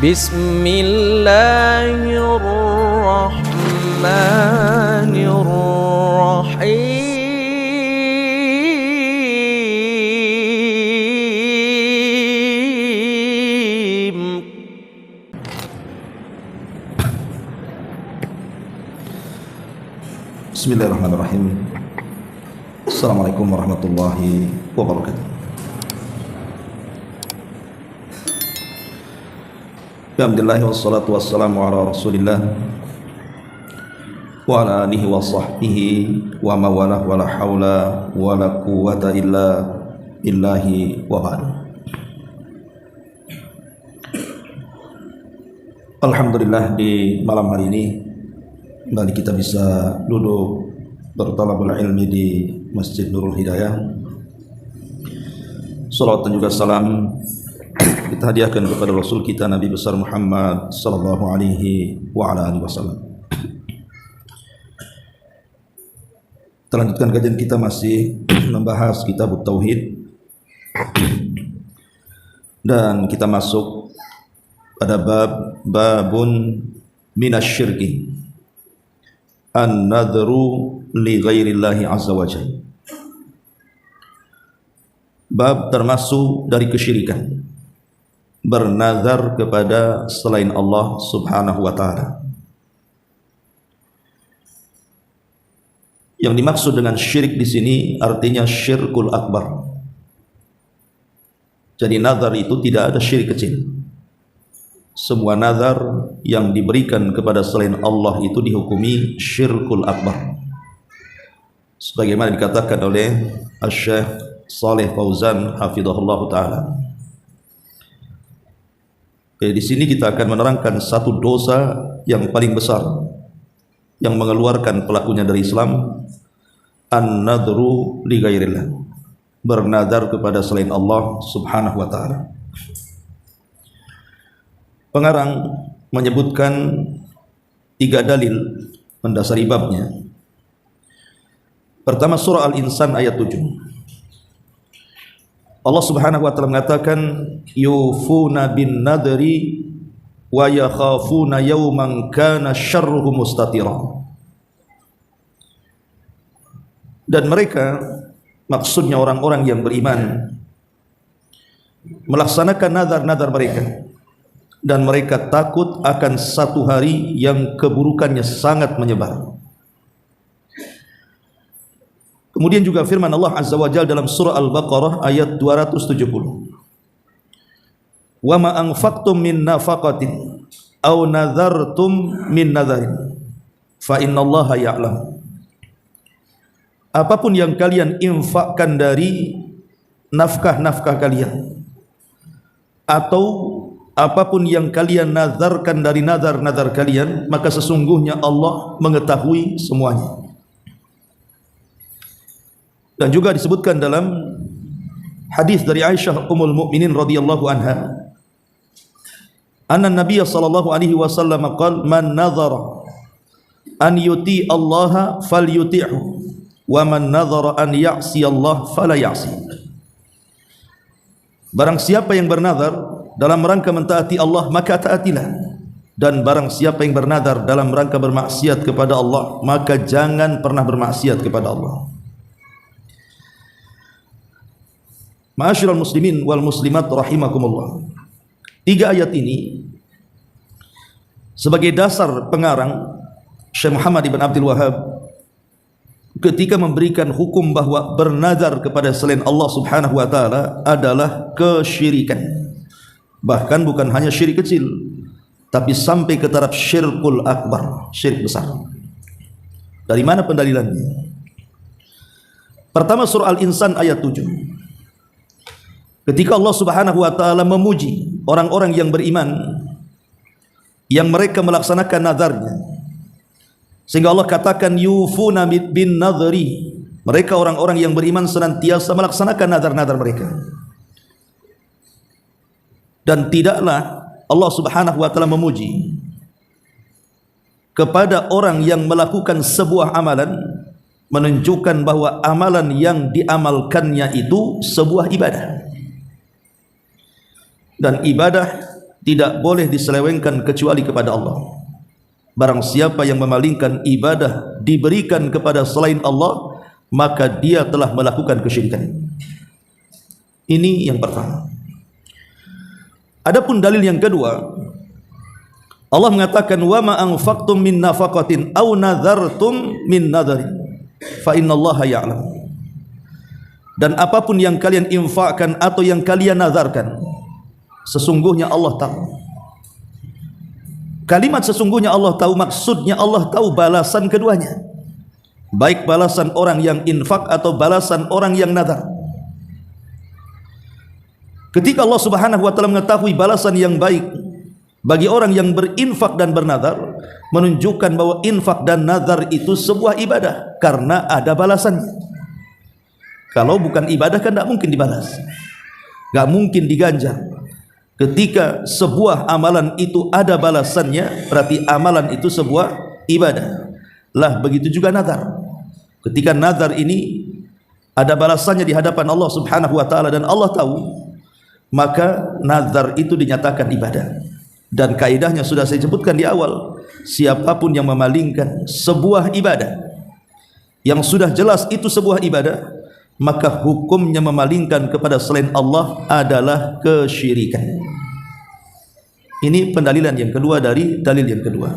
بسم الله الرحمن الرحيم. Bismillahirrahmanirrahim. Assalamualaikum warahmatullahi wabarakatuh. Alhamdulillah wassalatu wassalamu ala rasulillah wa ala alihi wa sahbihi wa mawalah wa la hawla wa la quwwata illa billahi wa ba'du. Alhamdulillah, di malam hari ini kembali kita bisa duduk bertalabul ilmi di Masjid Nurul Hidayah. Salawat dan juga salam kita hadiahkan kepada Rasul kita Nabi besar Muhammad sallallahu alaihi wa ala alihi wasallam. Kita lanjutkan kajian kita masih membahas kitab Tauhid dan kita masuk pada babun minasyirki an-nadhru li ghairillahi azza wa jalla. Bab termasuk dari kesyirikan, bernazar kepada selain Allah subhanahu wa ta'ala. Yang dimaksud dengan syirik di sini artinya syirkul akbar. Jadi nazar itu tidak ada syirik kecil. Semua nazar yang diberikan kepada selain Allah itu dihukumi syirkul akbar, sebagaimana dikatakan oleh Syekh Shalih Fauzan hafizahullah ta'ala. Jadi di sini kita akan menerangkan satu dosa yang paling besar yang mengeluarkan pelakunya dari Islam, an-nadhru li ghairillah, bernazar kepada selain Allah subhanahu wa ta'ala. Pengarang menyebutkan 3 dalil mendasari babnya. Pertama, surah Al-Insan ayat 7. Allah subhanahu wa ta'ala mengatakan yufuna bin nadri wa yakhafuna yawman kana syarruhu mustatira. Dan mereka, maksudnya orang-orang yang beriman, melaksanakan nazar-nazar mereka, dan mereka takut akan satu hari yang keburukannya sangat menyebar. Kemudian juga firman Allah azza wa jalla dalam surah Al-Baqarah ayat 270. Wa ma anfaqtum min nafaqatin aw nadhartum min nadharin fa innallaha ya'lam. Apapun yang kalian infakkan dari nafkah-nafkah kalian, atau apapun yang kalian nazarkan dari nazar-nazar kalian, maka sesungguhnya Allah mengetahui semuanya. Dan juga disebutkan dalam hadis dari Aisyah Ummul Mukminin radhiyallahu anha, anna Nabiy sallallahu alaihi wasallam qala man nadhara an yuti Allah falyuti'hu wa man nadhara an ya'si Allah fala ya'si. Barang siapa yang bernazar dalam rangka mentaati Allah, maka taatilah, dan barang siapa yang bernazar dalam rangka bermaksiat kepada Allah, maka jangan pernah bermaksiat kepada Allah. Ma'asyiral muslimin wal muslimat rahimakumullah. 3 ayat ini sebagai dasar pengarang Syekh Muhammad ibn Abdul Wahhab ketika memberikan hukum bahwa bernazar kepada selain Allah subhanahu wa ta'ala adalah kesyirikan. Bahkan bukan hanya syirik kecil, tapi sampai ke taraf syirkul akbar, syirik besar. Dari mana pendalilannya? Pertama, surah Al-Insan ayat 7. Ketika Allah subhanahu wa ta'ala memuji orang-orang yang beriman, yang mereka melaksanakan nazarnya, sehingga Allah katakan yufuna bin nadhri, mereka orang-orang yang beriman senantiasa melaksanakan nazar-nazar mereka. Dan tidaklah Allah subhanahu wa ta'ala memuji kepada orang yang melakukan sebuah amalan, menunjukkan bahwa amalan yang diamalkannya itu sebuah ibadah. Dan ibadah tidak boleh diselewengkan kecuali kepada Allah. Barang siapa yang memalingkan ibadah diberikan kepada selain Allah, maka dia telah melakukan kesyirikan. Ini yang pertama. Adapun dalil yang kedua, Allah mengatakan wa ma anfaqtum min nafaqatin aw nadhartum min nadharin fa innallaha ya'lam. Dan apapun yang kalian infakkan atau yang kalian nazarkan, sesungguhnya Allah tahu. Kalimat sesungguhnya Allah tahu, maksudnya Allah tahu balasan keduanya, baik balasan orang yang infak atau balasan orang yang nazar. Ketika Allah Subhanahu wa taala mengetahui balasan yang baik bagi orang yang berinfak dan bernazar, menunjukkan bahwa infak dan nazar itu sebuah ibadah karena ada balasannya. Kalau bukan ibadah kan tidak mungkin dibalas, tidak mungkin diganjar. Ketika sebuah amalan itu ada balasannya, berarti amalan itu sebuah ibadah. Lah begitu juga nazar. Ketika nazar ini ada balasannya di hadapan Allah Subhanahu wa taala dan Allah tahu, maka nazar itu dinyatakan ibadah. Dan kaidahnya sudah saya sebutkan di awal, siapapun yang memalingkan sebuah ibadah yang sudah jelas itu sebuah ibadah, maka hukumnya memalingkan kepada selain Allah adalah kesyirikan. Ini pendalilan yang kedua dari dalil yang kedua.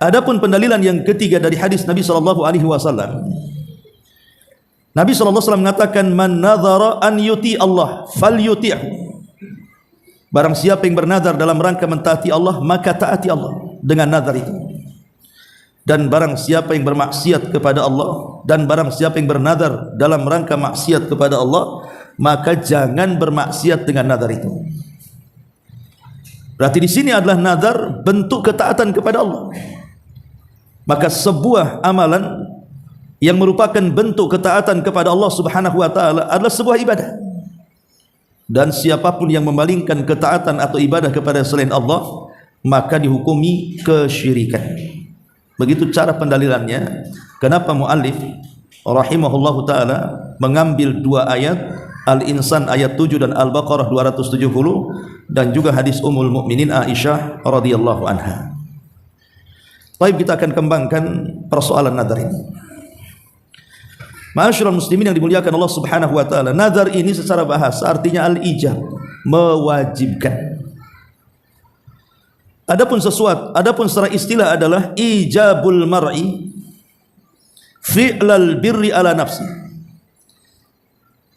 Adapun pendalilan yang ketiga dari hadis Nabi sallallahu alaihi wasallam, Nabi sallallahu alaihi wasallam mengatakan, man nadhara an yuti Allah falyuti'hu. Barang siapa yang bernazar dalam rangka mentaati Allah, maka taati Allah dengan nazar itu. Dan barang siapa yang bermaksiat kepada Allah, dan barang siapa yang bernazar dalam rangka maksiat kepada Allah, maka jangan bermaksiat dengan nazar itu. Berarti di sini adalah nazar bentuk ketaatan kepada Allah. Maka sebuah amalan yang merupakan bentuk ketaatan kepada Allah Subhanahu wa taala adalah sebuah ibadah. Dan siapapun yang memalingkan ketaatan atau ibadah kepada selain Allah, maka dihukumi kesyirikan. Begitu cara pendalilannya. Kenapa muallif rahimahullahu taala mengambil dua ayat, Al-Insan ayat 7 dan Al-Baqarah 270, dan juga hadis Ummul Mukminin Aisyah radhiyallahu anha. Baik, kita akan kembangkan persoalan nazar ini. Ma'asyiral muslimin yang dimuliakan Allah Subhanahu wa taala, nazar ini secara bahasa artinya al-ijab, mewajibkan. Adapun secara istilah adalah ijabul mar'i fi'lal birri ala nafsi.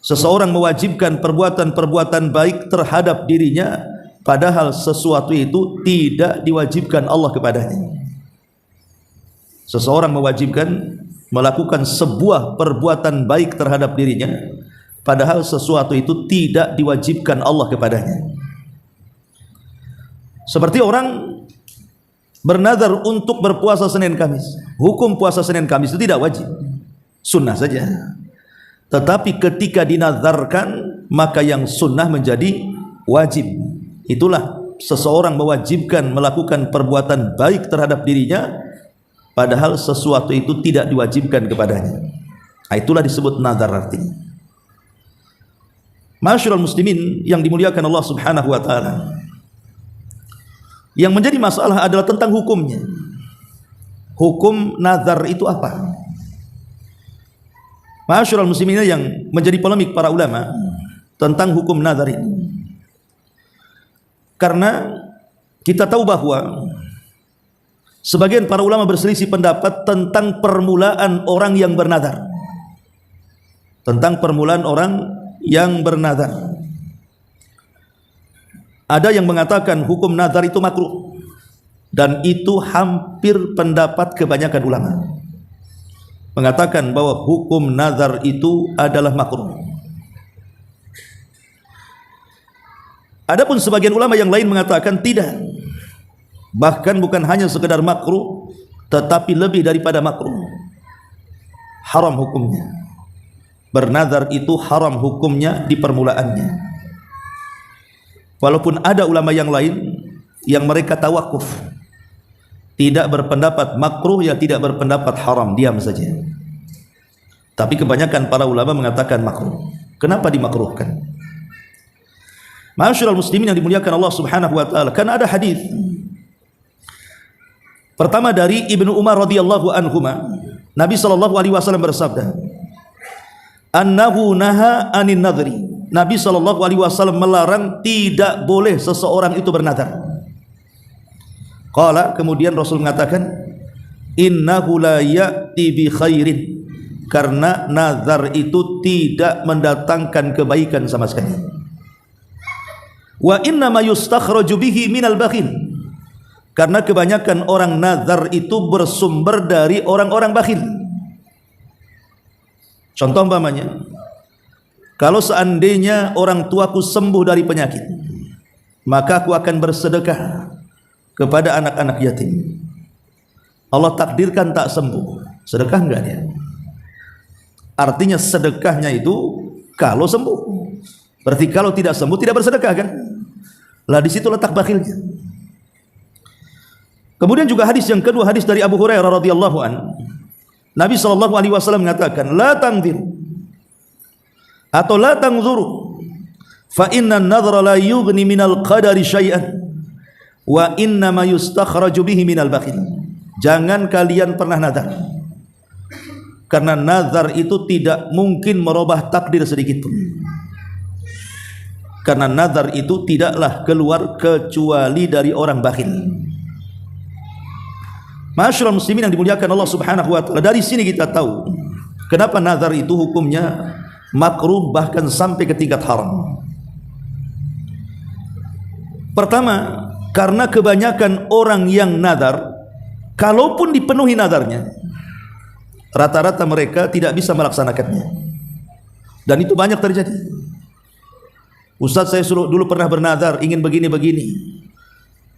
Seseorang mewajibkan perbuatan-perbuatan baik terhadap dirinya, padahal sesuatu itu tidak diwajibkan Allah kepadanya. Seseorang mewajibkan melakukan sebuah perbuatan baik terhadap dirinya, padahal sesuatu itu tidak diwajibkan Allah kepadanya. Seperti orang bernazar untuk berpuasa Senin Kamis. Hukum puasa Senin Kamis itu tidak wajib, sunnah saja. Tetapi ketika dinazarkan, maka yang sunnah menjadi wajib. Itulah seseorang mewajibkan melakukan perbuatan baik terhadap dirinya, padahal sesuatu itu tidak diwajibkan kepadanya. Itulah disebut nazar artinya. Ma'asyiral muslimin yang dimuliakan Allah Subhanahu wa taala, yang menjadi masalah adalah tentang hukumnya. Hukum nazar itu apa? Ma'asyiral muslimin yang menjadi polemik para ulama tentang hukum nazar ini. Karena kita tahu bahwa sebagian para ulama berselisih pendapat tentang permulaan orang yang bernazar. Tentang permulaan orang yang bernazar. Ada yang mengatakan hukum nazar itu makruh, dan itu hampir pendapat kebanyakan ulama, mengatakan bahwa hukum nazar itu adalah makruh. Adapun sebagian ulama yang lain mengatakan tidak, bahkan bukan hanya sekedar makruh, tetapi lebih daripada makruh, haram hukumnya. Bernazar itu haram hukumnya di permulaannya. Walaupun ada ulama yang lain yang mereka tawakuf, tidak berpendapat makruh, ya tidak berpendapat haram, diam saja. Tapi kebanyakan para ulama mengatakan makruh. Kenapa dimakruhkan? Ma'asyiral muslimin yang dimuliakan Allah Subhanahu wa taala, karena ada hadis pertama dari Ibnu Umar radhiyallahu anhuma, Nabi sallallahu alaihi wasallam bersabda, "Annahu naha anin nadhri." Nabi sallallahu alaihi wasallam melarang tidak boleh seseorang itu bernazar. Qala, kemudian Rasul mengatakan, "Innahu la ya'ti bi khairin." Karena nazar itu tidak mendatangkan kebaikan sama sekali. Wa inna ma yustakhraju bihi minal bakhil. Karena kebanyakan orang nazar itu bersumber dari orang-orang bakhil. Contoh umpamanya, kalau seandainya orang tuaku sembuh dari penyakit, maka aku akan bersedekah kepada anak-anak yatim. Allah takdirkan tak sembuh, sedekah enggak dia? Artinya sedekahnya itu kalau sembuh. Berarti kalau tidak sembuh tidak bersedekah kan? Lah di situ letak bakhilnya. Kemudian juga hadis yang kedua, hadis dari Abu Hurairah radhiyallahu an. Nabi sallallahu alaihi wasallam mengatakan, "La tangdir atau la tangzuru fa inna an-nadhra la yughni minal qadari syai'an wa inna ma yustakhraju bihi minal bakhil." Jangan kalian pernah nazar, karena nazar itu tidak mungkin merubah takdir sedikit pun. Karena nazar itu tidaklah keluar kecuali dari orang bakhil. Ma'asyiral muslimin yang dimuliakan Allah Subhanahu wa taala, dari sini kita tahu kenapa nazar itu hukumnya makruh bahkan sampai ke tingkat haram. Pertama, karena kebanyakan orang yang nazar, kalaupun dipenuhi nazarnya, rata-rata mereka tidak bisa melaksanakannya. Dan itu banyak terjadi. Ustaz, saya dulu pernah bernazar ingin begini-begini.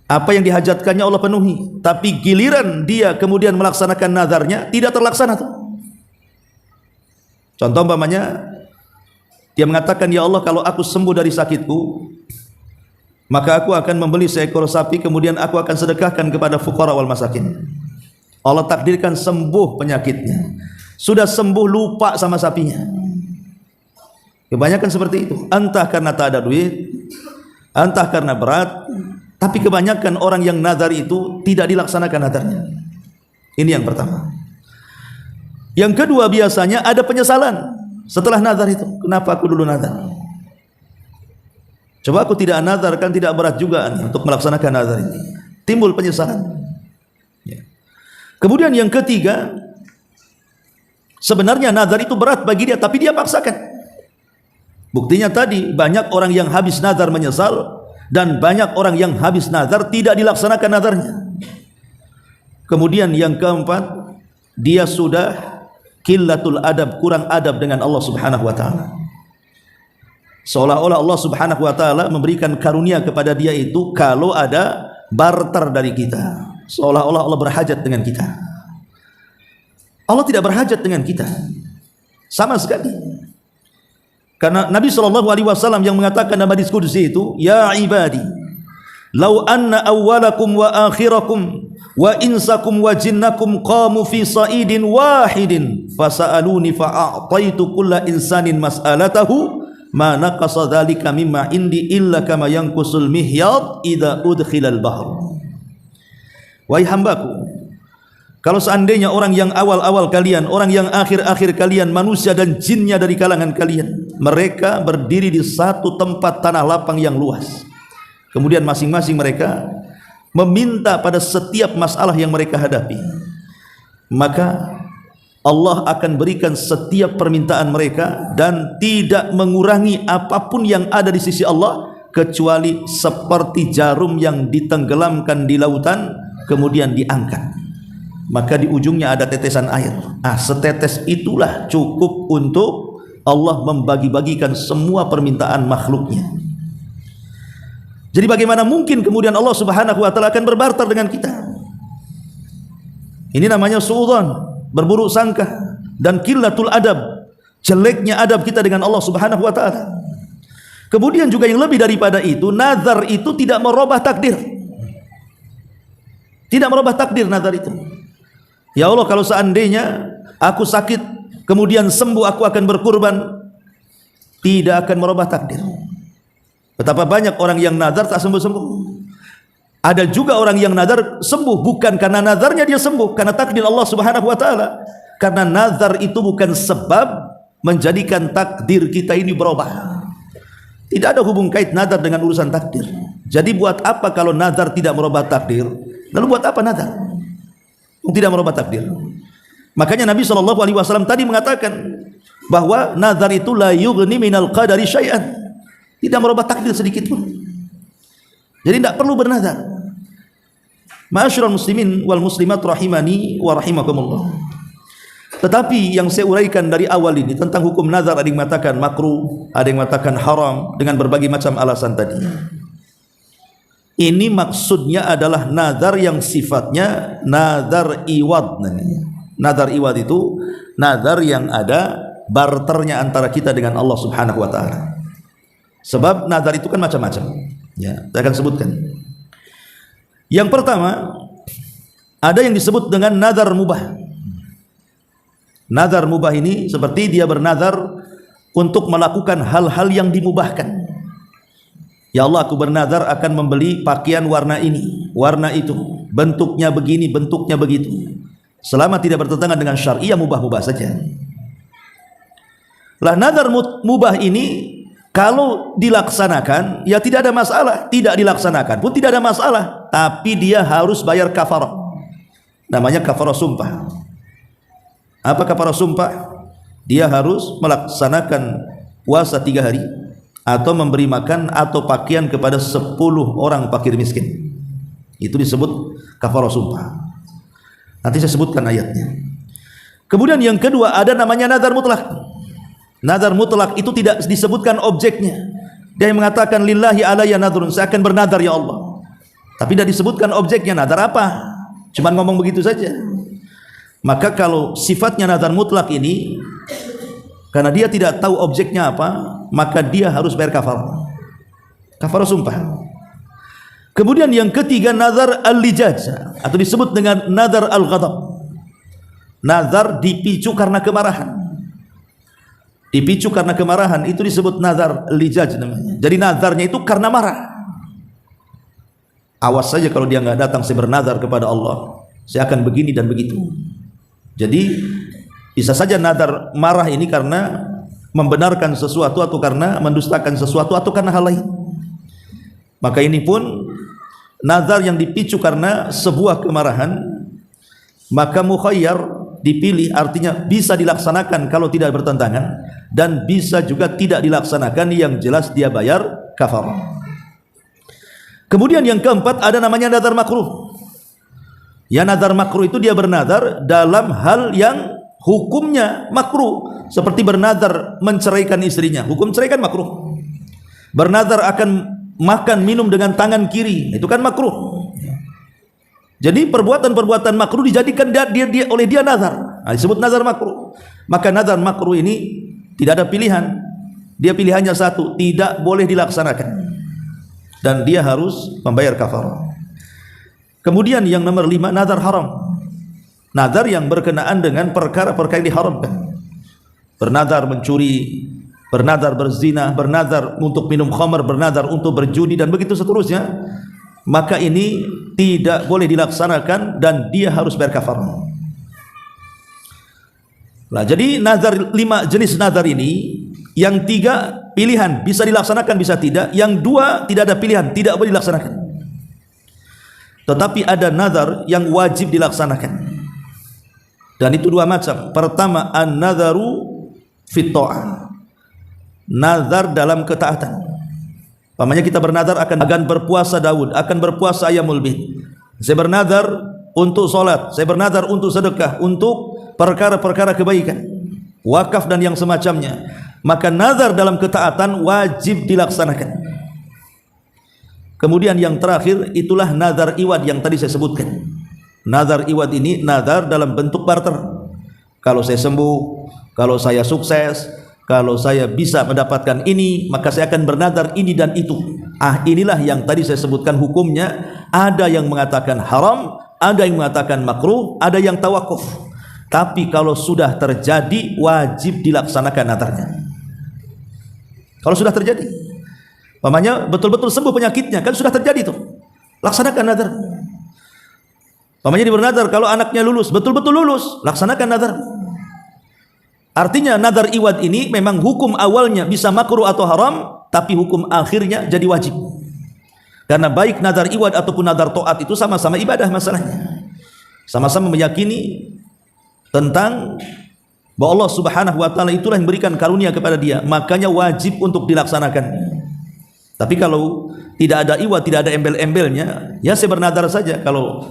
Apa yang dihajatkannya Allah penuhi, tapi giliran dia kemudian melaksanakan nazarnya tidak terlaksana tuh. Contoh umpamanya, dia mengatakan, "Ya Allah, kalau aku sembuh dari sakitku, maka aku akan membeli seekor sapi, kemudian aku akan sedekahkan kepada fuqara wal masakin." Allah takdirkan sembuh penyakitnya, sudah sembuh lupa sama sapinya. Kebanyakan seperti itu, entah karena tak ada duit, entah karena berat. Tapi kebanyakan orang yang nazar itu tidak dilaksanakan nazarnya. Ini yang pertama. Yang kedua, biasanya ada penyesalan setelah nazar itu. Kenapa aku dulu nazar? Coba aku tidak nazar, kan tidak berat juga untuk melaksanakan nazar ini. Timbul penyesalan. Kemudian yang ketiga, sebenarnya nazar itu berat bagi dia, tapi dia paksakan. Buktinya tadi, banyak orang yang habis nazar menyesal, dan banyak orang yang habis nazar tidak dilaksanakan nazarnya. Kemudian yang keempat, dia sudah qillatul adab, kurang adab dengan Allah Subhanahu wa taala. Seolah-olah Allah Subhanahu wa taala memberikan karunia kepada dia itu kalau ada barter dari kita. Seolah-olah Allah berhajat dengan kita. Allah tidak berhajat dengan kita sama sekali. Karena Nabi SAW yang mengatakan dalam hadis qudsi itu, "Ya ibadi, law anna awwalakum wa akhirakum wa insakum wa jinnakum qamu fi sa'idin wahidin fasa'aluni fa'a'taitu kulla insanin mas'alatahu ma naqasa dzalika mimma indi illa kama yanqusul mihyad idza udkhilal bahr." Wahai hambaku, kalau seandainya orang yang awal-awal kalian, orang yang akhir-akhir kalian, manusia dan jinnya dari kalangan kalian, mereka berdiri di satu tempat tanah lapang yang luas, kemudian masing-masing mereka meminta pada setiap masalah yang mereka hadapi, maka Allah akan berikan setiap permintaan mereka dan tidak mengurangi apapun yang ada di sisi Allah, kecuali seperti jarum yang ditenggelamkan di lautan kemudian diangkat, maka di ujungnya ada tetesan air. Setetes itulah cukup untuk Allah membagi-bagikan semua permintaan makhluknya. Jadi bagaimana mungkin kemudian Allah Subhanahu wa taala akan berbarter dengan kita? Ini namanya suudzon, berburuk sangka, dan qillatul adab, jeleknya adab kita dengan Allah Subhanahu wa taala. Kemudian juga yang lebih daripada itu, nazar itu tidak merubah takdir. Tidak merubah takdir nazar itu. Ya Allah, kalau seandainya aku sakit kemudian sembuh, aku akan berkurban. Tidak akan merubah takdir. Betapa banyak orang yang nazar tak sembuh-sembuh. Ada juga orang yang nazar sembuh bukan karena nazarnya dia sembuh, karena takdir Allah Subhanahu wa taala. Karena nazar itu bukan sebab menjadikan takdir kita ini berubah. Tidak ada hubung kait nazar dengan urusan takdir. Jadi buat apa kalau nazar tidak merubah takdir? Lalu buat apa nazar? Tidak merubah takdir. Makanya Nabi SAW tadi mengatakan bahwa nazar itu la yughni minal qadari syai'an. Tidak merubah takdir sedikit pun. Jadi tidak perlu bernazar. Ma'asyiral muslimin wal muslimat rahimani wa rahimakumullah. Tetapi yang saya uraikan dari awal ini tentang hukum nazar, ada yang mengatakan makruh, ada yang mengatakan haram dengan berbagai macam alasan tadi. Ini maksudnya adalah nazar yang sifatnya nazar iwad. Nazar iwad itu nazar yang ada barternya antara kita dengan Allah Subhanahu wa taala. Sebab nazar itu kan macam-macam. Ya, saya akan sebutkan. Yang pertama, ada yang disebut dengan nazar mubah. Nazar mubah ini seperti dia bernazar untuk melakukan hal-hal yang dimubahkan. Ya Allah, aku bernazar akan membeli pakaian warna ini, warna itu, bentuknya begini, bentuknya begitu. Selama tidak bertentangan dengan syar'i, ya mubah-mubah saja. Lah nazar mubah ini kalau dilaksanakan, ya tidak ada masalah. Tidak dilaksanakan pun tidak ada masalah. Tapi dia harus bayar kafarah. Namanya kafarah sumpah. Apa kafarah sumpah? Dia harus melaksanakan puasa 3 hari, atau memberi makan atau pakaian kepada 10 orang fakir miskin. Itu disebut kafarah sumpah. Nanti saya sebutkan ayatnya. Kemudian yang kedua, ada namanya nazar mutlak. Nazar mutlak itu tidak disebutkan objeknya. Dia yang mengatakan lillahi alayya nadhrun, saya akan bernazar ya Allah. Tapi tidak disebutkan objeknya, nazar apa? Cuma ngomong begitu saja. Maka kalau sifatnya nazar mutlak ini, karena dia tidak tahu objeknya apa, maka dia harus bayar kafarah. Kafarah sumpah. Kemudian yang ketiga, nazar al-lijaj, atau disebut dengan nazar al-ghadab. Nazar dipicu karena kemarahan. Dipicu karena kemarahan, itu disebut nazar lijaj namanya. Jadi nazarnya itu karena marah. Awas saja kalau dia nggak datang, saya bernazar kepada Allah, saya akan begini dan begitu. Jadi bisa saja nazar marah ini karena membenarkan sesuatu, atau karena mendustakan sesuatu, atau karena hal lain. Maka ini pun nazar yang dipicu karena sebuah kemarahan, maka mukhayyar, dipilih, artinya bisa dilaksanakan kalau tidak bertentangan, dan bisa juga tidak dilaksanakan, yang jelas dia bayar kafarah. Kemudian yang keempat, ada namanya nazar makruh. Ya, nazar makruh itu dia bernazar dalam hal yang hukumnya makruh, seperti bernazar menceraikan istrinya, hukum cerai kan makruh. Bernazar akan makan minum dengan tangan kiri, itu kan makruh. Jadi perbuatan-perbuatan makruh dijadikan oleh dia nazar. Nah, disebut nazar makruh. Maka nazar makruh ini tidak ada pilihan. Dia pilihannya satu, tidak boleh dilaksanakan, dan dia harus membayar kafarah. Kemudian yang nomor 5, nazar haram. Nazar yang berkenaan dengan perkara-perkara yang diharamkan. Bernazar mencuri, bernazar berzina, bernazar untuk minum khamar, bernazar untuk berjudi, dan begitu seterusnya. Maka ini tidak boleh dilaksanakan, dan dia harus bayar kafarah. Nah, jadi nazar, 5 jenis nazar ini, yang 3 pilihan, bisa dilaksanakan bisa tidak, yang 2 tidak ada pilihan, tidak boleh dilaksanakan. Tetapi ada nazar yang wajib dilaksanakan, dan itu 2 macam. Pertama, an-nadharu fit ta'ah, nazar dalam ketaatan. Pamannya kita bernazar akan berpuasa Daud, akan berpuasa Ayyamul Bid. Saya bernazar untuk solat, saya bernazar untuk sedekah, untuk perkara-perkara kebaikan, wakaf dan yang semacamnya. Maka nazar dalam ketaatan wajib dilaksanakan. Kemudian yang terakhir, itulah nazar iwad yang tadi saya sebutkan. Nazar iwad ini nazar dalam bentuk barter. Kalau saya sembuh, kalau saya sukses, kalau saya bisa mendapatkan ini, maka saya akan bernazar ini dan itu. Inilah yang tadi saya sebutkan hukumnya. Ada yang mengatakan haram, ada yang mengatakan makruh, ada yang tawakuf. Tapi kalau sudah terjadi, wajib dilaksanakan nazarnya. Kalau sudah terjadi, Pamannya betul-betul sembuh penyakitnya, kan sudah terjadi tuh. Laksanakan nazar. Pamannya bernazar kalau anaknya lulus, betul-betul lulus, laksanakan nazar. Artinya nazar iwad ini memang hukum awalnya bisa makruh atau haram, tapi hukum akhirnya jadi wajib. Karena baik nazar iwad ataupun nazar taat itu sama-sama ibadah masalahnya. Sama-sama meyakini tentang bahwa Allah Subhanahu wa taala itulah yang berikan karunia kepada dia, makanya wajib untuk dilaksanakan. Tapi kalau tidak ada iwad, tidak ada embel-embelnya, ya saya bernazar saja. Kalau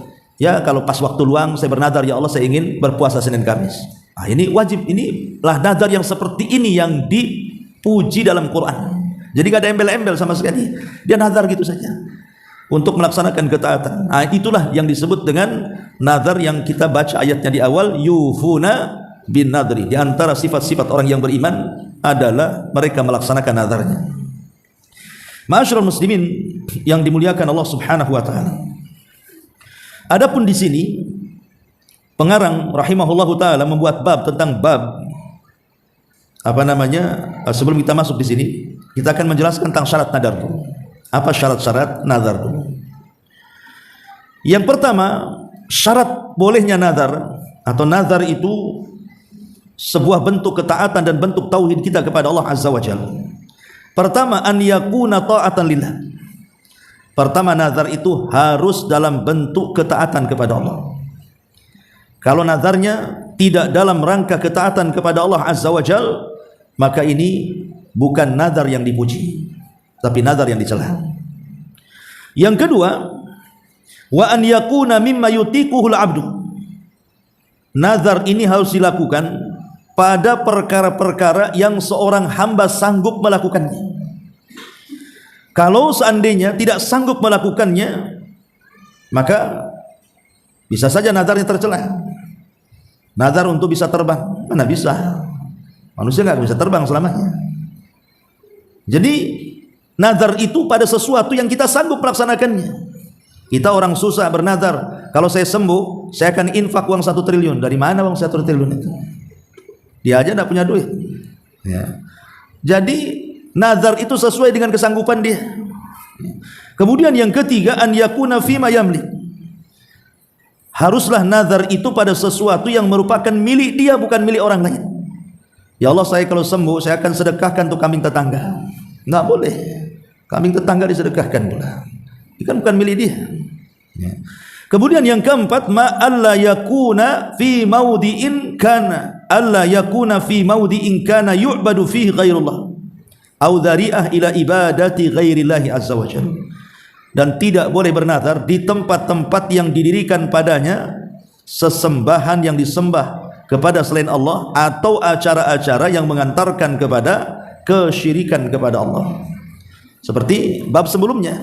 pas waktu luang saya bernazar, ya Allah saya ingin berpuasa Senin Kamis. Ah, ini wajib, inilah nazar yang seperti ini yang dipuji dalam Quran. Jadi gak ada embel-embel sama sekali. Dia nazar gitu saja untuk melaksanakan ketaatan. Nah, itulah yang disebut dengan nazar yang kita baca ayatnya di awal, yufuna bin nadri. Di antara sifat-sifat orang yang beriman adalah mereka melaksanakan nazarnya. Ma'asyiral muslimin yang dimuliakan Allah Subhanahu wa taala. Adapun di sini pengarang rahimahullahu taala membuat bab tentang sebelum kita masuk di sini, kita akan menjelaskan tentang syarat nazar dulu. Apa syarat-syarat nazar dulu? Yang pertama, syarat bolehnya nazar atau nazar itu sebuah bentuk ketaatan dan bentuk tauhid kita kepada Allah Azza wa Jalla. Pertama, an yakuna ta'atan lillah. Pertama, nazar itu harus dalam bentuk ketaatan kepada Allah. Kalau nazarnya tidak dalam rangka ketaatan kepada Allah Azza wa Jalla, maka ini bukan nazar yang dipuji, tapi nazar yang dicela. Yang kedua, wa an yakuna mimma yutiquhul abdu. Nazar ini harus dilakukan pada perkara-perkara yang seorang hamba sanggup melakukannya. Kalau seandainya tidak sanggup melakukannya, maka bisa saja nazarnya tercela. Nazar untuk bisa terbang, mana bisa? Manusia nggak bisa terbang selamanya. Jadi nazar itu pada sesuatu yang kita sanggup melaksanakannya. Kita orang susah bernazar, kalau saya sembuh, saya akan infak uang 1 triliun. Dari mana uang 1 triliun itu? Dia aja tidak punya duit. Ya. Jadi nazar itu sesuai dengan kesanggupan dia. Kemudian yang ketiga, an yakuna fima yamlik. Haruslah nazar itu pada sesuatu yang merupakan milik dia, bukan milik orang lain. Ya Allah, saya kalau sembuh saya akan sedekahkan untuk kambing tetangga. Nggak boleh. Kambing tetangga disedekahkan pula. Itu kan bukan milik dia. Ya. Kemudian yang keempat, ma alla yakuna fi maudi'in kana alla yakuna fi maudi'in kana yu'badu fihi ghairullah au dzari'ah ila ibadati ghairillahi azza wajalla. Dan tidak boleh bernazar di tempat-tempat yang didirikan padanya sesembahan yang disembah kepada selain Allah atau acara-acara yang mengantarkan kepada kesyirikan kepada Allah. Seperti bab sebelumnya,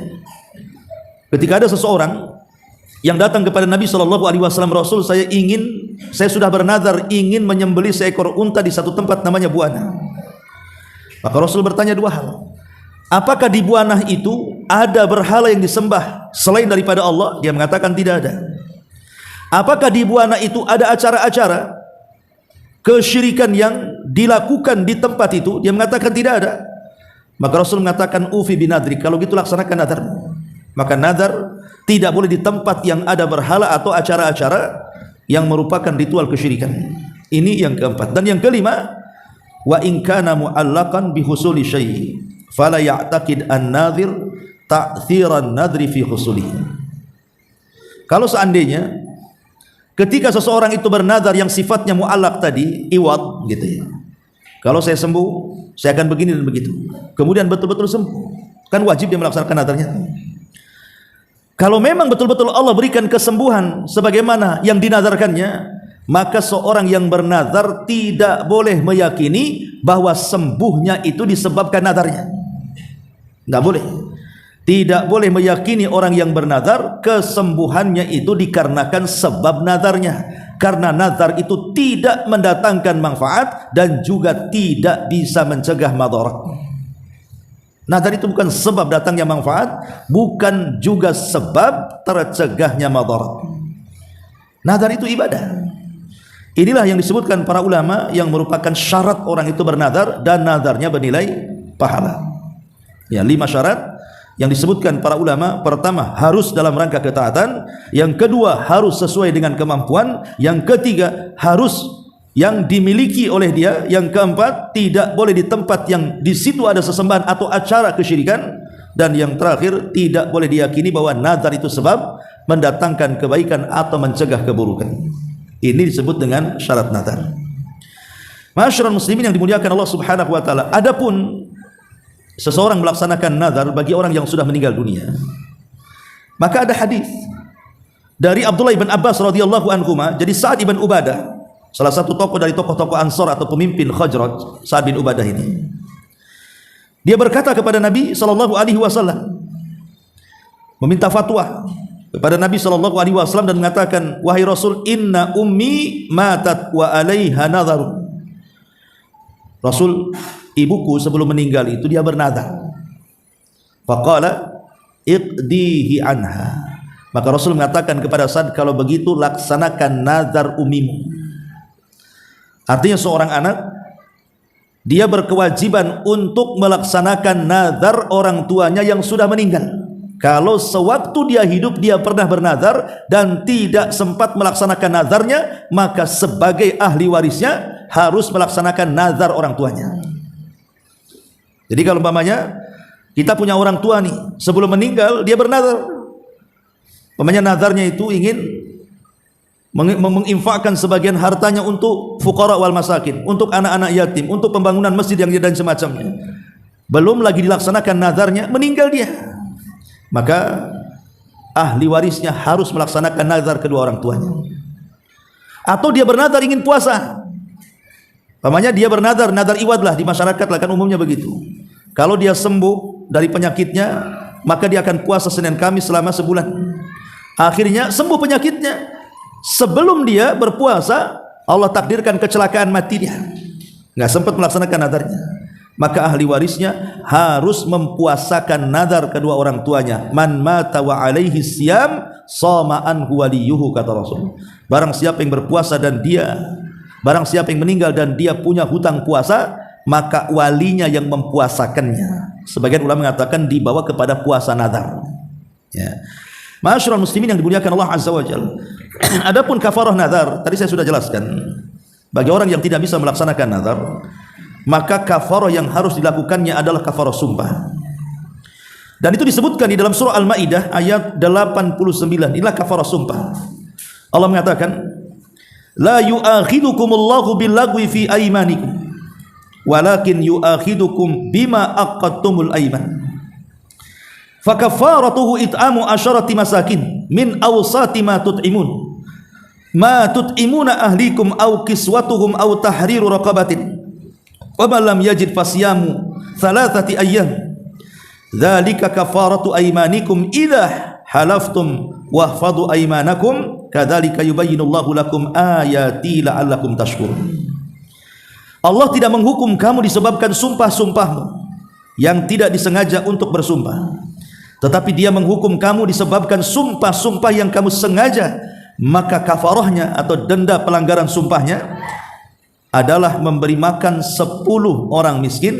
ketika ada seseorang yang datang kepada Nabi SAW, Rasul, saya sudah bernazar ingin menyembelih seekor unta di satu tempat namanya Buana. Maka Rasul bertanya 2 hal. Apakah di Buana itu ada berhala yang disembah selain daripada Allah? Dia mengatakan tidak ada. Apakah di Buana itu ada acara-acara kesyirikan yang dilakukan di tempat itu? Dia mengatakan tidak ada. Maka Rasul mengatakan ufi binadri, kalau gitu laksanakan nazar. Maka nazar tidak boleh di tempat yang ada berhala atau acara-acara yang merupakan ritual kesyirikan. Ini yang keempat. Dan yang kelima, wa in kana mu'allaqan bi husuli syai' fala ya'taqid an-nadhir ta'thiran nadri fi husulihi. Kalau seandainya ketika seseorang itu bernazar yang sifatnya mu'allaq tadi, iwad gitu ya. Kalau saya sembuh, saya akan begini dan begitu. Kemudian betul-betul sembuh. Kan wajib dia melaksanakan nazarnya. Kalau memang betul-betul Allah berikan kesembuhan sebagaimana yang dinazarkannya, maka seorang yang bernazar tidak boleh meyakini bahwa sembuhnya itu disebabkan nazarnya. Tidak boleh. Tidak boleh meyakini orang yang bernazar kesembuhannya itu dikarenakan sebab nazarnya. Karena nazar itu tidak mendatangkan manfaat dan juga tidak bisa mencegah madarat. Nazar itu bukan sebab datangnya manfaat, bukan juga sebab tercegahnya madarat. Nazar itu ibadah. Inilah yang disebutkan para ulama yang merupakan syarat orang itu bernazar dan nazarnya bernilai pahala. Ya, 5 syarat yang disebutkan para ulama. Pertama, harus dalam rangka ketaatan. Yang kedua, harus sesuai dengan kemampuan. Yang ketiga, harus yang dimiliki oleh dia. Yang keempat, tidak boleh di tempat yang di situ ada sesembahan atau acara kesyirikan. Dan yang terakhir, tidak boleh diyakini bahwa nazar itu sebab mendatangkan kebaikan atau mencegah keburukan. Ini disebut dengan syarat nazar. Ma'asyiral muslimin yang dimuliakan Allah Subhanahu wa taala, adapun seseorang melaksanakan nazar bagi orang yang sudah meninggal dunia, maka ada hadis dari Abdullah bin Abbas radhiyallahu anhuma. Jadi Sa'ad bin Ubadah, salah satu tokoh dari tokoh-tokoh Ansar atau pemimpin Khazraj, Sa'ad bin Ubadah ini, dia berkata kepada Nabi sallallahu alaihi wasallam, meminta fatwa kepada Nabi sallallahu alaihi wasallam dan mengatakan, wahai Rasul, inna ummi matat wa alaiha nadharun. Rasul, ibuku sebelum meninggal itu dia bernazar. Faqala iqdihi anha. Maka Rasul mengatakan kepada Sa'ad, kalau begitu laksanakan nazar umimu. Artinya seorang anak, dia berkewajiban untuk melaksanakan nazar orang tuanya yang sudah meninggal. Kalau sewaktu dia hidup dia pernah bernazar dan tidak sempat melaksanakan nazarnya, maka sebagai ahli warisnya harus melaksanakan nazar orang tuanya. Jadi kalau umpamanya kita punya orang tua nih, sebelum meninggal dia bernazar. Umpamanya nazarnya itu ingin menginfakkan sebagian hartanya untuk fuqara wal masakin, untuk anak-anak yatim, untuk pembangunan masjid yang dan semacamnya. Belum lagi dilaksanakan nazarnya, meninggal dia. Maka ahli warisnya harus melaksanakan nazar kedua orang tuanya. Atau dia bernazar ingin puasa. Umpamanya dia bernazar, nazar iwad lah di masyarakat lah, kan umumnya begitu. Kalau dia sembuh dari penyakitnya, maka dia akan puasa Senin Kamis selama sebulan. Akhirnya sembuh penyakitnya. Sebelum dia berpuasa, Allah takdirkan kecelakaan, mati dia. Nggak sempat melaksanakan nazarnya. Maka ahli warisnya harus mempuasakan nazar kedua orang tuanya. Man mata wa alaihi siyam sama anhu waliyuhu, kata Rasul. Barang siapa yang berpuasa dan barang siapa yang meninggal dan dia punya hutang puasa, maka walinya yang mempuasakannya. Sebagian ulama mengatakan dibawa kepada puasa nazar. Ya. Ma'asyiral muslimin yang dimuliakan Allah Azza wa Jalla. Adapun kafarah nazar, tadi saya sudah jelaskan. Bagi orang yang tidak bisa melaksanakan nazar, maka kafarah yang harus dilakukannya adalah kafarah sumpah. Dan itu disebutkan di dalam surah Al-Maidah ayat 89. Inilah kafarah sumpah. Allah mengatakan, la yu'akhidukumullahu billagwi fi aymanikum walakin yu'akhidukum bima aqadtumul ayman. Fakafaratuhu it'amu asyarati masakin min awsati ma tut'imuna ahlikum aw kiswatuhum aw tahriru raqabatin wa man lam yajid fasyamu thalathati ayyam dzalika kafaratu aymanikum idza halaftum wahfadhu aymanakum kadzalika yubayyinullahu lakum ayati la'allakum tashkurun. Allah tidak menghukum kamu disebabkan sumpah-sumpahmu yang tidak disengaja untuk bersumpah, tetapi dia menghukum kamu disebabkan sumpah-sumpah yang kamu sengaja. Maka kafarahnya atau denda pelanggaran sumpahnya adalah memberi makan 10 orang miskin,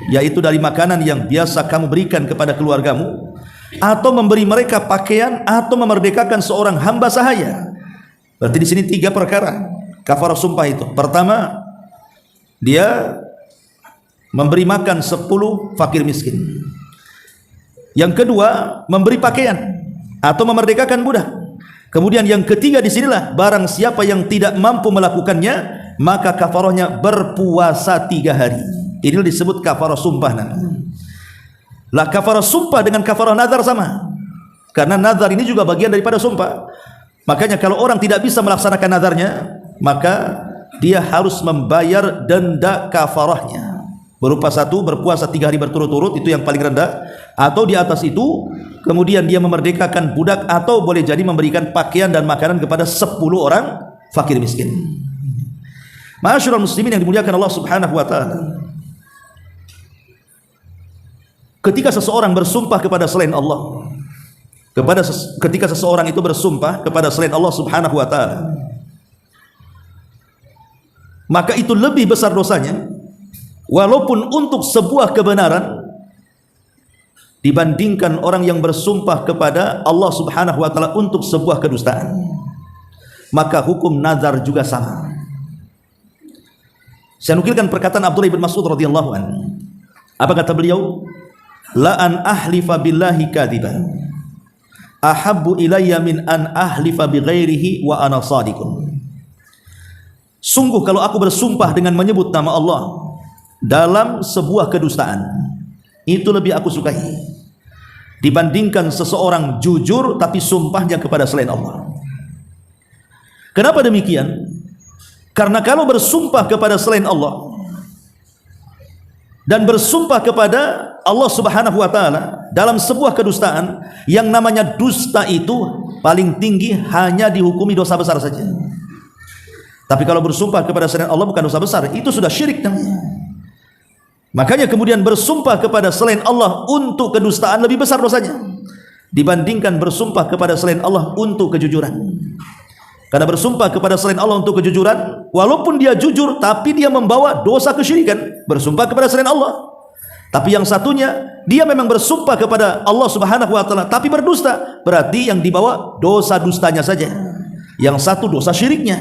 yaitu dari makanan yang biasa kamu berikan kepada keluargamu, atau memberi mereka pakaian, atau memerdekakan seorang hamba sahaya. Berarti di sini 3 perkara kafarah sumpah itu. Pertama, dia memberi makan 10 fakir miskin. Yang kedua, memberi pakaian atau memerdekakan budak. Kemudian yang ketiga disinilah, barang siapa yang tidak mampu melakukannya, maka kafarahnya berpuasa 3 hari. Ini disebut kafarah sumpah. Lah kafarah sumpah dengan kafarah nazar sama. Karena nazar ini juga bagian daripada sumpah. Makanya kalau orang tidak bisa melaksanakan nazarnya, maka dia harus membayar denda kafarahnya. Berupa 1, berpuasa 3 hari berturut-turut, itu yang paling rendah. Atau di atas itu, kemudian dia memerdekakan budak, atau boleh jadi memberikan pakaian dan makanan kepada 10 orang fakir miskin. Ma'asyiral muslimin yang dimuliakan Allah Subhanahu wa taala. Ketika seseorang bersumpah kepada selain Allah, ketika seseorang itu bersumpah kepada selain Allah Subhanahu wa taala, maka itu lebih besar dosanya, walaupun untuk sebuah kebenaran dibandingkan orang yang bersumpah kepada Allah Subhanahu wa taala untuk sebuah kedustaan. Maka hukum nazar juga sama. Saya nukilkan perkataan Abdullah bin Mas'ud radhiyallahu anhu. Apa kata beliau? La an ahlifa billahi kadiban ahabbu ilayya min an ahlifa bi ghairihi wa ana shadiqun. Sungguh kalau aku bersumpah dengan menyebut nama Allah dalam sebuah kedustaan, itu lebih aku sukai dibandingkan seseorang jujur tapi sumpahnya kepada selain Allah. Kenapa demikian? Karena kalau bersumpah kepada selain Allah dan bersumpah kepada Allah Subhanahu wa taala dalam sebuah kedustaan, yang namanya dusta itu paling tinggi hanya dihukumi dosa besar saja. Tapi kalau bersumpah kepada selain Allah bukan dosa besar, itu sudah syirik namanya. Makanya kemudian bersumpah kepada selain Allah untuk kedustaan lebih besar dosanya dibandingkan bersumpah kepada selain Allah untuk kejujuran. Karena bersumpah kepada selain Allah untuk kejujuran, walaupun dia jujur tapi dia membawa dosa kesyirikan. Bersumpah kepada selain Allah. Tapi yang satunya dia memang bersumpah kepada Allah Subhanahu wa taala tapi berdusta, berarti yang dibawa dosa dustanya saja. Yang satu dosa syiriknya.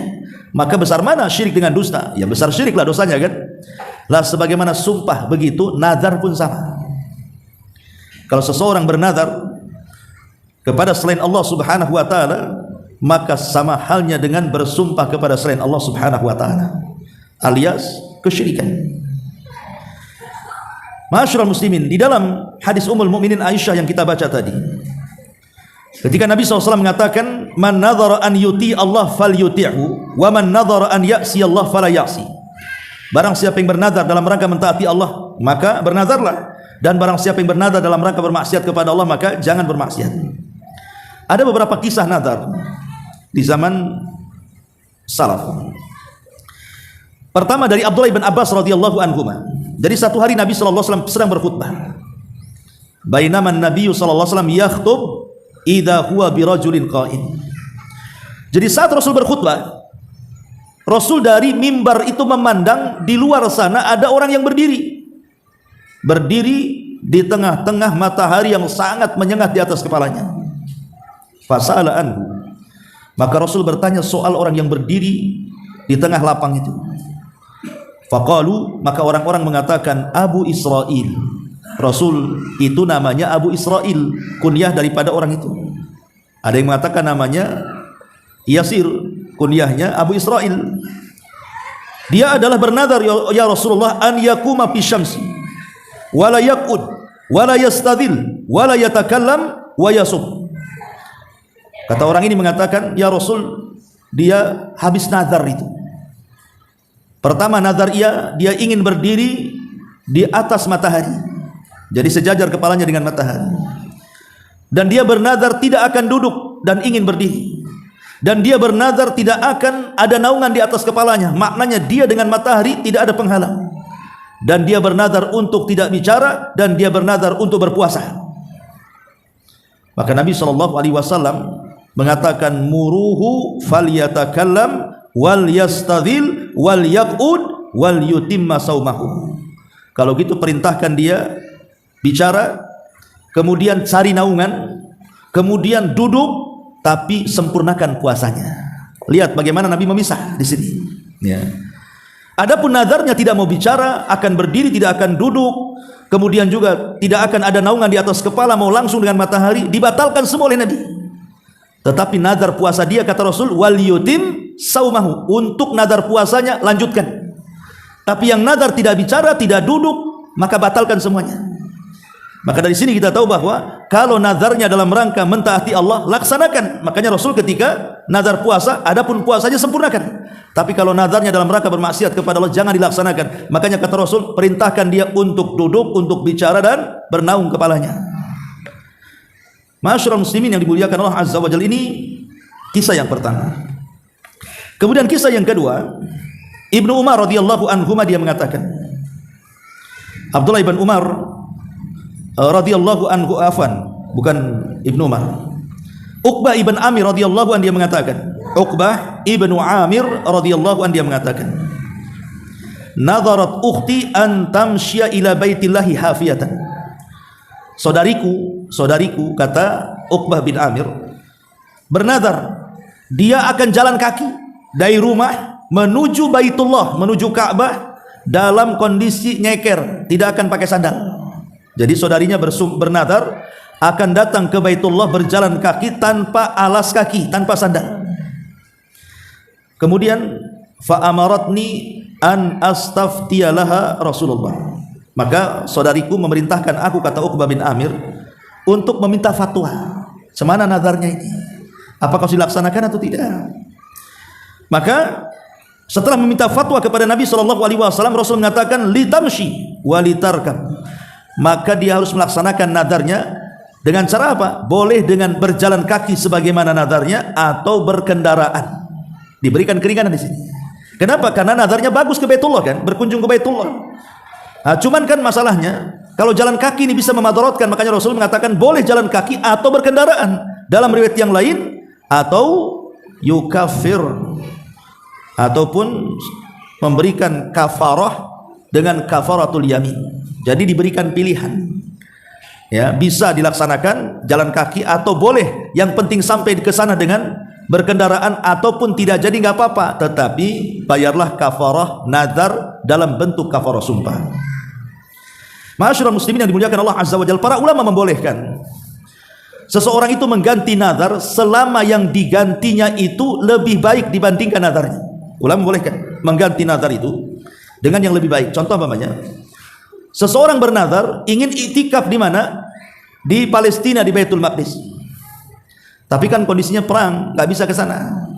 Maka besar mana syirik dengan dusta? Ya besar syiriklah dosanya kan? Lah sebagaimana sumpah begitu, nazar pun sama. Kalau seseorang bernazar kepada selain Allah Subhanahu wa taala, maka sama halnya dengan bersumpah kepada selain Allah Subhanahu wa taala, alias kesyirikan. Ma'asyiral muslimin, di dalam hadis Ummul Mukminin Aisyah yang kita baca tadi, ketika Nabi SAW mengatakan, man nadhara an yuti Allah falyuti'hu wa man nadhara an ya'si Allah fala ya'si. Barang siapa yang bernazar dalam rangka mentaati Allah, maka bernazarlah. Dan barang siapa yang bernazar dalam rangka bermaksiat kepada Allah, maka jangan bermaksiat. Ada beberapa kisah nazar di zaman salaf. Pertama dari Abdullah bin Abbas radhiyallahu anhu. Jadi satu hari Nabi sallallahu alaihi wasallam sedang berkhutbah. Bainama Nabi sallallahu alaihi wasallam yakhtub idza huwa birajulin qa'im. Jadi saat Rasul berkhutbah, Rasul dari mimbar itu memandang di luar sana ada orang yang berdiri. Berdiri di tengah-tengah matahari yang sangat menyengat di atas kepalanya. Fasa'ala anhu. Maka Rasul bertanya soal orang yang berdiri di tengah lapang itu. Faqalu, maka orang-orang mengatakan Abu Israil. Rasul itu namanya Abu Israil, kunyah daripada orang itu. Ada yang mengatakan namanya Yasir, kunyahnya Abu Israil. Dia adalah bernazar, ya Rasulullah, an yakuma fi syamsi wala yaqud wala yastadil wala yatakallam wa yasub. Kata orang ini mengatakan, ya Rasul, dia habis nazar itu. Pertama nazar dia ingin berdiri di atas matahari, jadi sejajar kepalanya dengan matahari. Dan dia bernazar tidak akan duduk dan ingin berdiri. Dan dia bernazar tidak akan ada naungan di atas kepalanya, maknanya dia dengan matahari tidak ada penghalang. Dan dia bernazar untuk tidak bicara, dan dia bernazar untuk berpuasa. Maka Nabi SAW mengatakan, muruhu falyatakallam wal yastadhil wal yaqud wal yutimma saumahu. Kalau gitu perintahkan dia bicara, kemudian cari naungan, kemudian duduk, tapi sempurnakan puasanya. Lihat bagaimana Nabi memisah di sini. Ya. Adapun nazarnya tidak mau bicara, akan berdiri, tidak akan duduk, kemudian juga tidak akan ada naungan di atas kepala, mau langsung dengan matahari, dibatalkan semua oleh Nabi. Tetapi nazar puasa dia, kata Rasul, wal yutim saumahu, untuk nazar puasanya lanjutkan. Tapi yang nazar tidak bicara, tidak duduk, maka batalkan semuanya. Maka dari sini kita tahu bahwa kalau nazarnya dalam rangka mentaati Allah, laksanakan. Makanya Rasul ketika nazar puasa, adapun puasanya sempurnakan. Tapi kalau nazarnya dalam rangka bermaksiat kepada Allah, jangan dilaksanakan. Makanya kata Rasul, perintahkan dia untuk duduk, untuk bicara dan bernaung kepalanya. Ma'asyiral muslimin yang dimuliakan Allah Azza wa Jalla, ini kisah yang pertama. Kemudian kisah yang kedua, Ibnu Umar radhiyallahu anhu dia mengatakan, Abdullah ibn Umar radhiyallahu anhu, bukan Ibnu Umar, Uqbah ibn Amir radhiyallahu anhu dia mengatakan, Uqbah ibnu Amir radhiyallahu anhu dia mengatakan, nadharat ukhti an tamshiya ila baitillahi hafiyatan. saudariku kata Uqbah bin Amir, bernazar dia akan jalan kaki dari rumah menuju Baitullah, menuju Ka'bah dalam kondisi nyeker, tidak akan pakai sandal. Jadi saudarinya bernazar akan datang ke Baitullah berjalan kaki tanpa alas kaki, tanpa sandal. Kemudian fa'amaratni an astaftiyalaha Rasulullah. Maka saudariku memerintahkan aku, kata Uqbah bin Amir, untuk meminta fatwa. Semana nazarnya ini? Apakah harus dilaksanakan atau tidak? Maka setelah meminta fatwa kepada Nabi SAW, Rasul mengatakan litamshi walitarkab. Maka dia harus melaksanakan nadarnya dengan cara apa? Boleh dengan berjalan kaki sebagaimana nadarnya atau berkendaraan. Diberikan keringanan di sini. Kenapa? Karena nadarnya bagus ke Baitullah kan, berkunjung ke Baitullah. Nah, cuman kan masalahnya kalau jalan kaki ini bisa memadaratkan, makanya Rasul mengatakan boleh jalan kaki atau berkendaraan. Dalam riwayat yang lain, atau yukafir, ataupun memberikan kafarah dengan kafaratul yamin. Jadi diberikan pilihan. Ya, bisa dilaksanakan jalan kaki atau boleh, yang penting sampai ke sana dengan berkendaraan, ataupun tidak jadi nggak apa-apa, tetapi bayarlah kafarah nazar dalam bentuk kafarah sumpah. Ma'asyiral muslimin yang dimuliakan Allah Azza wa Jalla, para ulama membolehkan seseorang itu mengganti nazar selama yang digantinya itu lebih baik dibandingkan nazarnya. Ulama membolehkan mengganti nazar itu dengan yang lebih baik. Contoh umpamanya, seseorang bernazar ingin iktikaf di mana? Di Palestina, di Baitul Maqdis. Tapi kan kondisinya perang, nggak bisa ke sana.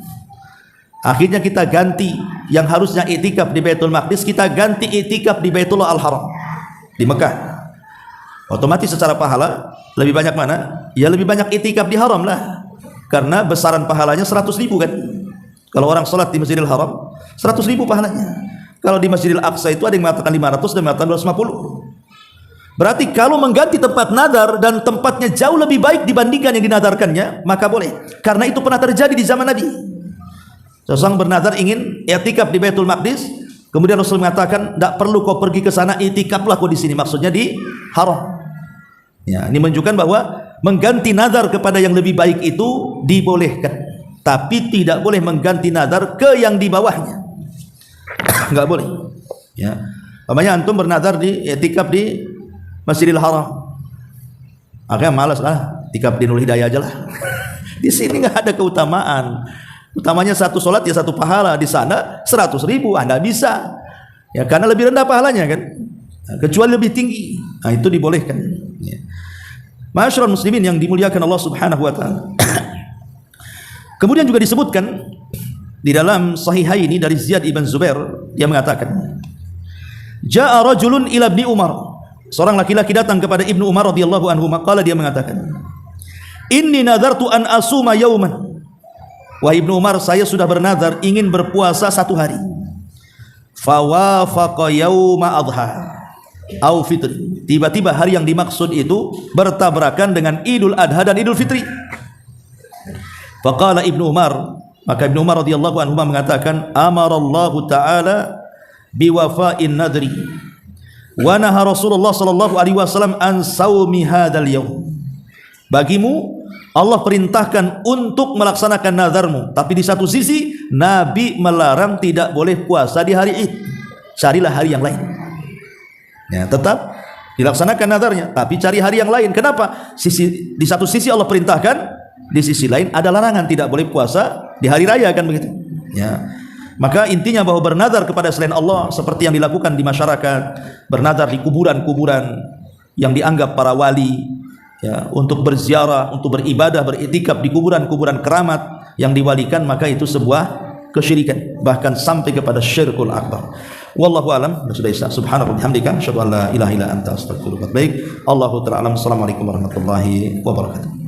Akhirnya kita ganti, yang harusnya iktikaf di Baitul Maqdis, kita ganti iktikaf di Baitullah Al-Haram, di Mekah. Otomatis secara pahala lebih banyak mana? Ya lebih banyak iktikaf di haram lah. Karena besaran pahalanya 100.000 kan. Kalau orang sholat di Masjidil Haram 100.000 pahalanya. Kalau di Masjidil Aqsa itu ada yang mengatakan 500, ada yang mengatakan 250. Berarti kalau mengganti tempat nadar dan tempatnya jauh lebih baik dibandingkan yang dinadarkannya, maka boleh. Karena itu pernah terjadi di zaman Nabi. Seseorang bernadar ingin i'tikaf di Baitul Maqdis, kemudian Rasul mengatakan, "Tidak perlu kau pergi ke sana, i'tikaflah kau di sini." Maksudnya di haram. Ya, ini menunjukkan bahwa mengganti nadar kepada yang lebih baik itu dibolehkan, tapi tidak boleh mengganti nadar ke yang di bawahnya. Enggak boleh. Ya. Namanya antum bernadar di i'tikaf di Masjidil Haram, akhirnya malas lah, i'tikaf di Nurul Hidayah aja lah. Di sini nggak ada keutamaan. Utamanya satu sholat ya satu pahala, di sana 100.000 Anda bisa. Ya karena lebih rendah pahalanya kan. Nah, kecuali lebih tinggi. Nah, itu dibolehkan. Ya. Ma'asyiral muslimin yang dimuliakan Allah Subhanahu wa taala. Kemudian juga disebutkan di dalam Sahihaini dari Ziyad ibn Zubair, dia mengatakan, "Ja'a rajulun ila Ibni Umar." Seorang laki-laki datang kepada Ibnu Umar radhiyallahu anhu, maqala dia mengatakan, "Inni nadartu an asuma yauman." Wahai Ibnu Umar, saya sudah bernazar ingin berpuasa satu hari. Fawafaqa yauma adha au fitri. Tiba-tiba hari yang dimaksud itu bertabrakan dengan Idul Adha dan Idul Fitri. Faqala Ibnu Umar, maka Ibnu Umar radhiyallahu anhu mengatakan, "Amarallahu ta'ala biwafa'in nadri. Wa naha Rasulullah sallallahu alaihi wasallam an saumi hadzal yaum." Bagimu Allah perintahkan untuk melaksanakan nazarmu, tapi di satu sisi Nabi melarang tidak boleh puasa di hari Id. Carilah hari yang lain. Ya, tetap dilaksanakan nazarnya, tapi cari hari yang lain. Kenapa? Di satu sisi Allah perintahkan, di sisi lain ada larangan tidak boleh puasa di hari raya kan begitu. Ya. Maka intinya bahwa bernazar kepada selain Allah seperti yang dilakukan di masyarakat, bernazar di kuburan-kuburan yang dianggap para wali, ya, untuk berziarah, untuk beribadah, beriktikaf di kuburan-kuburan keramat yang diwalikan, maka itu sebuah kesyirikan, bahkan sampai kepada syirkul akbar. Wallahu alam. Sudah Isa. Subhanallah bihamdika, asyhadu an la ilaha illa anta, astaghfiruka wa atubu ilaik. Allahu ta'ala alam. Assalamualaikum warahmatullahi wabarakatuh.